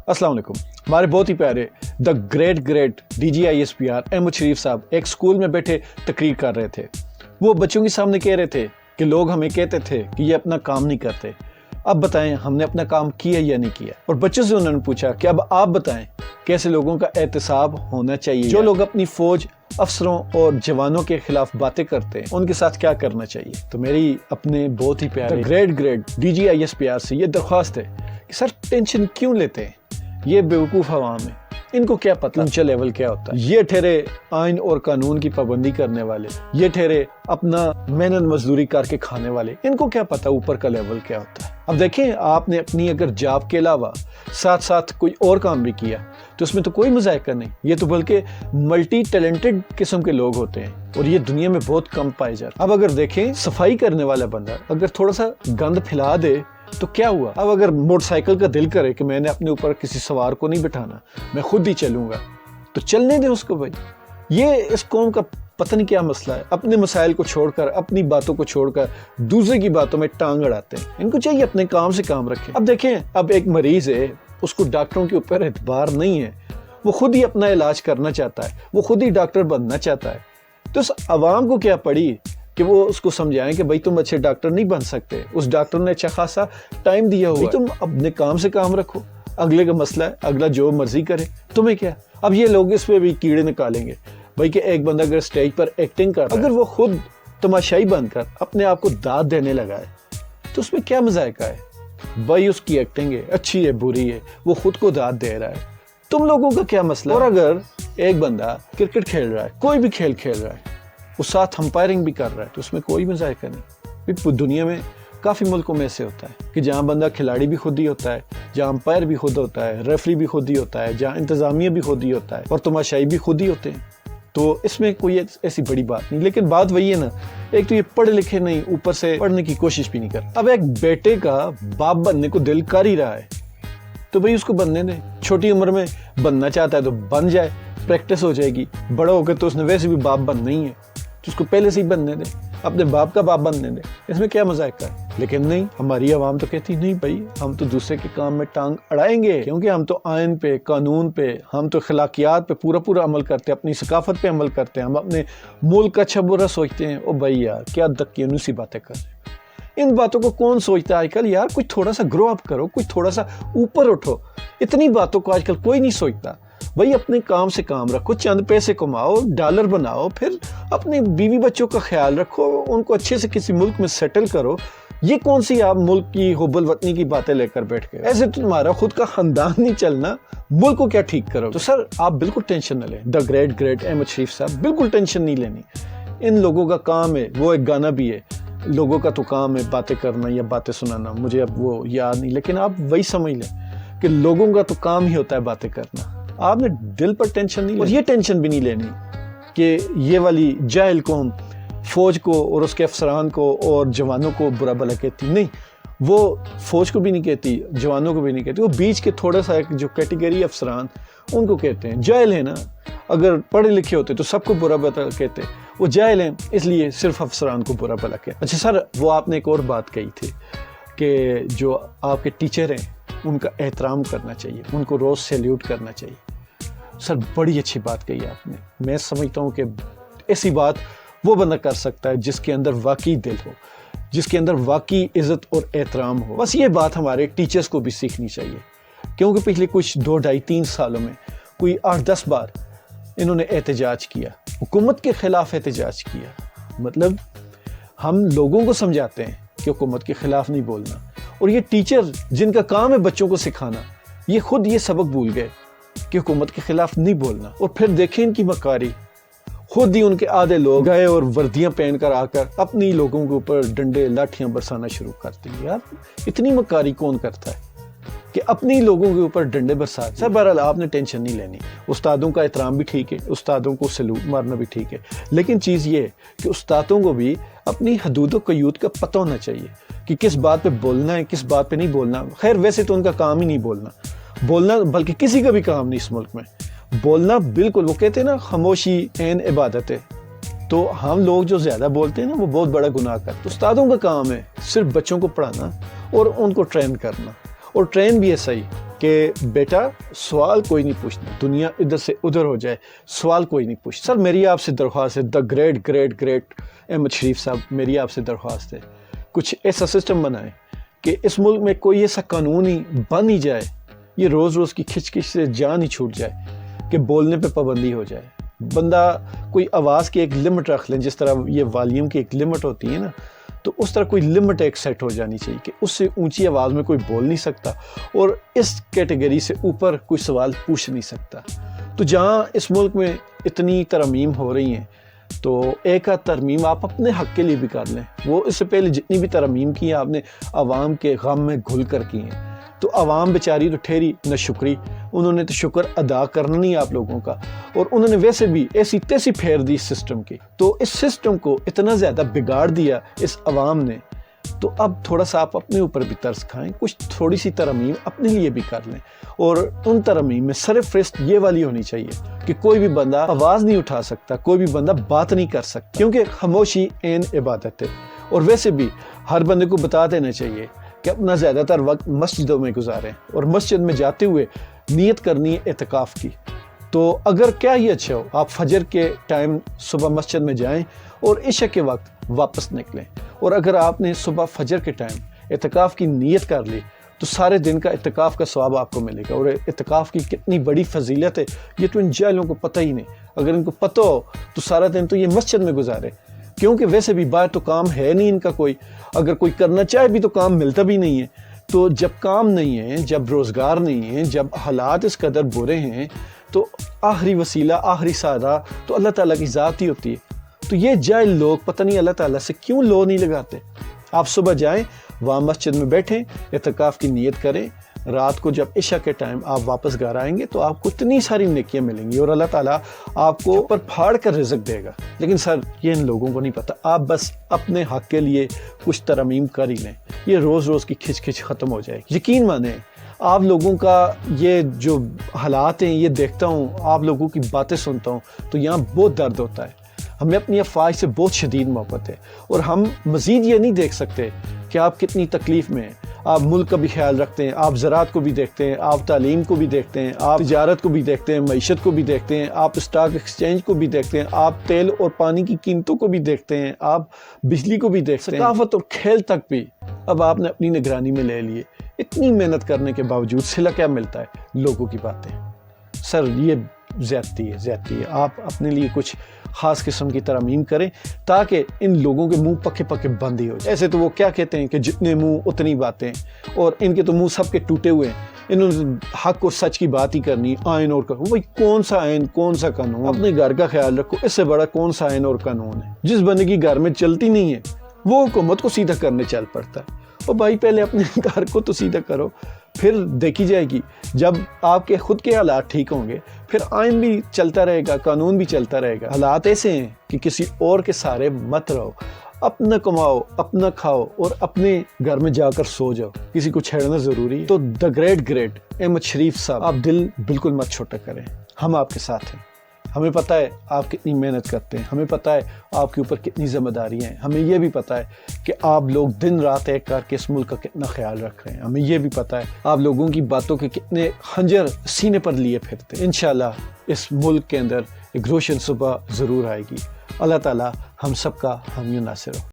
अस्सलाम वालेकुम। हमारे बहुत ही प्यारे द ग्रेट DGISPR अहमद शरीफ साहब एक स्कूल में बैठे तकरीर कर रहे थे। वो बच्चों के सामने कह रहे थे कि लोग हमें कहते थे कि ये अपना काम नहीं करते, अब बताएं हमने अपना काम किया या नहीं किया। और बच्चों से उन्होंने पूछा कि अब आप बताएं कैसे लोगों का एहतसाब होना चाहिए, जो लोग अपनी फौज, अफसरों और जवानों के खिलाफ बातें करते हैं उनके साथ क्या करना चाहिए। तो मेरी अपने बहुत ही प्यारे ग्रेट DGISPR से ये दरख्वास्त है कि सर टेंशन क्यों लेते हैं, ये बेवकूफ़ अवाम है, इनको क्या पता ऊंचा लेवल क्या होता है। ये ठहरे आइन और कानून की पाबंदी करने वाले, ये ठहरे अपना मेहनत मजदूरी करके खाने वाले, इनको क्या पता ऊपर का लेवल क्या होता है। अब देखें, आपने अपनी अगर जॉब के अलावा साथ साथ कोई और काम भी किया तो उसमें तो कोई मजायका नहीं, ये तो बल्कि मल्टी टैलेंटेड किस्म के लोग होते हैं और ये दुनिया में बहुत कम पाए जाते हैं। अब अगर देखें, सफाई करने वाला बंदा अगर थोड़ा सा गंद फैला दे तो क्या हुआ। अब अगर मोटरसाइकिल का दिल करे कि मैंने अपने ऊपर किसी सवार को नहीं बिठाना, मैं खुद ही चलूंगा, तो चलने दें उसको भाई। ये इस कौम का पता नहीं क्या मसला है, अपने मसाइल को छोड़कर, अपनी बातों को छोड़कर दूसरे की बातों में टांग अड़ाते हैं। इनको चाहिए अपने काम से काम रखें। अब देखें, अब एक मरीज है, उसको डॉक्टरों के ऊपर एतबार नहीं है, वो खुद ही अपना इलाज करना चाहता है, वो खुद ही डॉक्टर बनना चाहता है, तो उस आवाम को क्या पड़ी कि वो उसको समझाएं कि भाई तुम अच्छे डॉक्टर नहीं बन सकते। उस डॉक्टर ने अच्छा खासा टाइम दिया हुआ है, तुम अपने काम से काम रखो, अगले का मसला है, अगला जो मर्जी करे, तुम्हें क्या। अब ये लोग इस पे भी कीड़े निकालेंगे भाई कि एक बंदा अगर स्टेज पर एक्टिंग कर रहा है, अगर वो खुद तमाशाई बनकर अपने आप को दाद देने लगा है तो उसमें क्या मजायका है भाई। उसकी एक्टिंग है, अच्छी है बुरी है, वो खुद को दाद दे रहा है, तुम लोगों का क्या मसला। और अगर एक बंदा क्रिकेट खेल रहा है, कोई भी खेल खेल रहा है, उस साथ अंपायरिंग भी कर रहा है, तो उसमें कोई मजायका नहीं। दुनिया में काफ़ी मुल्कों में ऐसे होता है कि जहाँ बंदा खिलाड़ी भी खुद ही होता है, जहाँ अंपायर भी खुद होता है, रेफरी भी खुद ही होता है, जहाँ इंतज़ामिया भी खुद ही होता है और तमाशाई भी खुद ही होते हैं। तो इसमें कोई ऐसी बड़ी बात नहीं। लेकिन बात वही है ना, एक तो ये पढ़े लिखे नहीं, ऊपर से पढ़ने की कोशिश भी नहीं करते। अब एक बेटे का बाप बनने को दिल कर ही रहा है तो भाई उसको बनने दे। छोटी उम्र में बनना चाहता है तो बन जाए, प्रैक्टिस हो जाएगी। बड़ा होकर तो उसने वैसे भी बाप बनना ही है तो उसको पहले से ही बनने दे, अपने बाप का बाप बनने दे, इसमें क्या मजायका है। लेकिन नहीं, हमारी आवाम तो कहती नहीं भाई, हम तो दूसरे के काम में टांग अड़ाएंगे, क्योंकि हम तो आइन पे, कानून पे, हम तो अखलाकियात पे पूरा अमल करते हैं, अपनी सकाफत पे अमल करते हैं, हम अपने मुल्क का अच्छा बुरा सोचते हैं। ओ भाई यार, क्या दकियानूसी बातें कर रहे हैं। इन बातों को कौन सोचता है आजकल यार। कुछ थोड़ा सा ग्रो अप करो, कुछ थोड़ा सा ऊपर उठो। इतनी बातों को आजकल कोई नहीं सोचता भाई। अपने काम से काम रखो, चंद पैसे कमाओ, डॉलर बनाओ, फिर अपने बीवी बच्चों का ख्याल रखो, उनको अच्छे से किसी मुल्क में सेटल करो। ये कौन सी आप मुल्क की हुब्बुल वतनी की बातें लेकर बैठ गए। ऐसे तो तुम्हारा खुद का खानदान नहीं चलना, मुल्क को क्या ठीक करो। तो सर आप बिल्कुल टेंशन न लें। द ग्रेट अहमद शरीफ साहब, बिल्कुल टेंशन नहीं लेनी। इन लोगों का काम है, वो एक गाना भी है, लोगों का तो काम है बातें करना या बातें सुनाना, मुझे अब वो याद नहीं, लेकिन आप वही समझ लें कि लोगों का तो काम ही होता है बातें करना। आपने दिल पर टेंशन नहीं, और ये टेंशन भी नहीं लेनी कि ये वाली जाहिल कौम फौज को और उसके अफसरान को और जवानों को बुरा भला कहती। नहीं, वो फौज को भी नहीं कहती, जवानों को भी नहीं कहती, वो बीच के थोड़ा सा एक जो कैटेगरी अफसरान उनको कहते हैं। जाहिल है ना, अगर पढ़े लिखे होते तो सबको बुरा भला कहते, वो जाहिल हैं इसलिए सिर्फ अफसरान को बुरा भला कहते। अच्छा सर, वो आपने एक और बात कही थी कि जो आपके टीचर हैं उनका एहतराम करना चाहिए, उनको रोज़ सैल्यूट करना चाहिए। सर बड़ी अच्छी बात कही आपने। मैं समझता हूँ कि ऐसी बात वो बंदा कर सकता है जिसके अंदर वाकई दिल हो, जिसके अंदर वाकई इज़्ज़त और एहतराम हो। बस ये बात हमारे टीचर्स को भी सीखनी चाहिए, क्योंकि पिछले कुछ 2, 2.5, 3 सालों में कोई 8-10 बार इन्होंने एहतजाज किया, हुकूमत के ख़िलाफ़ एहतजाज किया। मतलब हम लोगों को समझाते हैं कि हुकूमत के ख़िलाफ़ नहीं बोलना, और ये टीचर जिनका काम है बच्चों को सिखाना, ये खुद ये सबक भूल गए कि हुकूमत के खिलाफ नहीं बोलना। और फिर देखें इनकी मकारी, खुद ही उनके आधे लोग गए और वर्दियां पहनकर आकर अपनी लोगों के ऊपर डंडे लाठियां बरसाना शुरू करते हैं। यार इतनी मकारी कौन करता है कि अपनी लोगों के ऊपर डंडे बरसा। सर बहरहाल आपने टेंशन नहीं लेनी, उस्तादों का एहतराम भी ठीक है, उस्तादों को सैल्यूट मारना भी ठीक है, लेकिन चीज़ ये है कि उस्तादों को भी अपनी हदूद क़यूद का पता होना चाहिए कि किस बात पे बोलना है, किस बात पे नहीं बोलना। खैर वैसे तो उनका काम ही नहीं बोलना, बल्कि किसी का भी काम नहीं इस मुल्क में बोलना। बिल्कुल, वो कहते हैं ना, खामोशी ऐन इबादत है। तो हम लोग जो ज़्यादा बोलते हैं ना, वो बहुत बड़ा गुनाह करते हैं। उस्तादों का काम है सिर्फ बच्चों को पढ़ाना और उनको ट्रेन करना, और ट्रेन भी ऐसा ही کہ بیٹا سوال کوئی نہیں پوچھنا، دنیا ادھر سے ادھر ہو جائے، سوال کوئی نہیں پوچھنا۔ سر میری آپ سے درخواست ہے، the great great great Ahmad Sharif صاحب، میری آپ سے درخواست ہے کچھ ایسا سسٹم بنائیں کہ اس ملک میں کوئی ایسا قانون ہی بن ہی جائے، یہ روز روز کی کھچ کھچ سے جان ہی چھوٹ جائے کہ بولنے پہ پابندی ہو جائے۔ بندہ کوئی آواز کی ایک لمٹ رکھ لیں، جس طرح یہ والیوم کی ایک لمٹ ہوتی ہے نا، تو اس طرح کوئی لمٹ ایک سیٹ ہو جانی چاہیے کہ اس سے اونچی آواز میں کوئی بول نہیں سکتا اور اس کیٹیگری سے اوپر کوئی سوال پوچھ نہیں سکتا۔ تو جہاں اس ملک میں اتنی ترامیم ہو رہی ہیں تو ایک آدھ ترمیم آپ اپنے حق کے لیے بھی کر لیں۔ وہ اس سے پہلے جتنی بھی ترامیم کی ہیں آپ نے عوام کے غم میں گھل کر کی ہیں، تو عوام بیچاری تو ٹھہری نہ شکری، انہوں نے تو شکر ادا کرنا نہیں آپ لوگوں کا، اور انہوں نے ویسے بھی ایسی تیسی پھیر دی اس سسٹم کی، تو اس سسٹم کو اتنا زیادہ بگاڑ دیا اس عوام نے، تو اب تھوڑا سا آپ اپنے اوپر بھی ترس کھائیں، کچھ تھوڑی سی ترمیم اپنے لیے بھی کر لیں، اور ان ترمیم میں سر فہرست یہ والی ہونی چاہیے کہ کوئی بھی بندہ آواز نہیں اٹھا سکتا، کوئی بھی بندہ بات نہیں کر سکتا، کیونکہ خاموشی عین عبادت ہے۔ اور ویسے بھی ہر بندے کو بتا دینا چاہیے کہ اپنا زیادہ تر وقت مسجدوں میں گزاریں، اور مسجد میں جاتے ہوئے نیت کرنی ہے اعتکاف کی۔ تو اگر کیا ہی اچھا ہو آپ فجر کے ٹائم صبح مسجد میں جائیں اور عشاء کے وقت واپس نکلیں، اور اگر آپ نے صبح فجر کے ٹائم اعتکاف کی نیت کر لی تو سارے دن کا اعتکاف کا ثواب آپ کو ملے گا۔ اور اعتکاف کی کتنی بڑی فضیلت ہے یہ تو ان جاہلوں کو پتہ ہی نہیں، اگر ان کو پتہ ہو تو سارا دن تو یہ مسجد میں گزارے، کیونکہ ویسے بھی باہر تو کام ہے نہیں ان کا کوئی، اگر کوئی کرنا چاہے بھی تو کام ملتا بھی نہیں ہے۔ تو جب کام نہیں ہے، جب روزگار نہیں ہے، جب حالات اس قدر برے ہیں، تو آخری وسیلہ آخری سہارا تو اللہ تعالیٰ کی ذات ہی ہوتی ہے۔ تو یہ جاہل لوگ پتہ نہیں اللہ تعالیٰ سے کیوں لو نہیں لگاتے۔ آپ صبح جائیں، وہاں مسجد میں بیٹھیں، اعتکاف کی نیت کریں، رات کو جب عشاء کے ٹائم آپ واپس گھر آئیں گے تو آپ کو اتنی ساری نیکیاں ملیں گی، اور اللہ تعالیٰ آپ کو پر پھاڑ کر رزق دے گا۔ لیکن سر یہ ان لوگوں کو نہیں پتہ، آپ بس اپنے حق کے لیے کچھ ترمیم کر ہی لیں، یہ روز روز کی کھچ کھچ ختم ہو جائے گی۔ یقین مانیں آپ لوگوں کا یہ جو حالات ہیں یہ دیکھتا ہوں، آپ لوگوں کی باتیں سنتا ہوں تو یہاں بہت درد ہوتا ہے۔ ہمیں اپنی افواج سے بہت شدید محبت ہے، اور ہم مزید یہ نہیں دیکھ سکتے کہ آپ کتنی تکلیف میں ہیں۔ آپ ملک کا بھی خیال رکھتے ہیں، آپ زراعت کو بھی دیکھتے ہیں، آپ تعلیم کو بھی دیکھتے ہیں، آپ تجارت کو بھی دیکھتے ہیں، معیشت کو بھی دیکھتے ہیں، آپ اسٹاک ایکسچینج کو بھی دیکھتے ہیں، آپ تیل اور پانی کی قیمتوں کو بھی دیکھتے ہیں، آپ بجلی کو بھی دیکھتے ہیں، ثقافت اور کھیل تک بھی اب آپ نے اپنی نگرانی میں لے لیے۔ اتنی محنت کرنے کے باوجود صلہ کیا ملتا ہے؟ لوگوں کی باتیں۔ سر یہ زیادتی ہے۔ آپ اپنے لیے کچھ خاص قسم کی ترمیم کریں تاکہ ان لوگوں کے منہ پکے پکے بند ہی ہو جائے۔ ایسے تو وہ کیا کہتے ہیں کہ جتنے منہ اتنی باتیں، اور ان کے تو منہ سب کے ٹوٹے ہوئے ہیں، انہوں نے حق اور سچ کی بات ہی کرنی، آئین اور قانون۔ بھائی کون سا آئین، کون سا قانون؟ اپنے گھر کا خیال رکھو، اس سے بڑا کون سا آئین اور قانون ہے؟ جس بندے کی گھر میں چلتی نہیں ہے وہ حکومت کو سیدھا کرنے چل پڑتا ہے۔ اور بھائی پہلے اپنے گھر کو تو سیدھا کرو، پھر دیکھی جائے گی۔ جب آپ کے خود کے حالات ٹھیک ہوں گے پھر آئین بھی چلتا رہے گا، قانون بھی چلتا رہے گا۔ حالات ایسے ہیں کہ کسی اور کے سہارے مت رہو، اپنا کماؤ، اپنا کھاؤ، اور اپنے گھر میں جا کر سو جاؤ۔ کسی کو چھیڑنا ضروری ہے؟ تو دا گریٹ احمد شریف صاحب، آپ دل بالکل مت چھوٹا کریں، ہم آپ کے ساتھ ہیں۔ ہمیں پتہ ہے آپ کتنی محنت کرتے ہیں، ہمیں پتہ ہے آپ کے اوپر کتنی ذمہ داریاں ہیں، ہمیں یہ بھی پتہ ہے کہ آپ لوگ دن رات ایک کر کے اس ملک کا کتنا خیال رکھ رہے ہیں، ہمیں یہ بھی پتہ ہے آپ لوگوں کی باتوں کے کتنے خنجر سینے پر لیے پھرتے ہیں۔ انشاءاللہ اس ملک کے اندر ایک روشن صبح ضرور آئے گی۔ اللہ تعالیٰ ہم سب کا حامی و ناصر ہو۔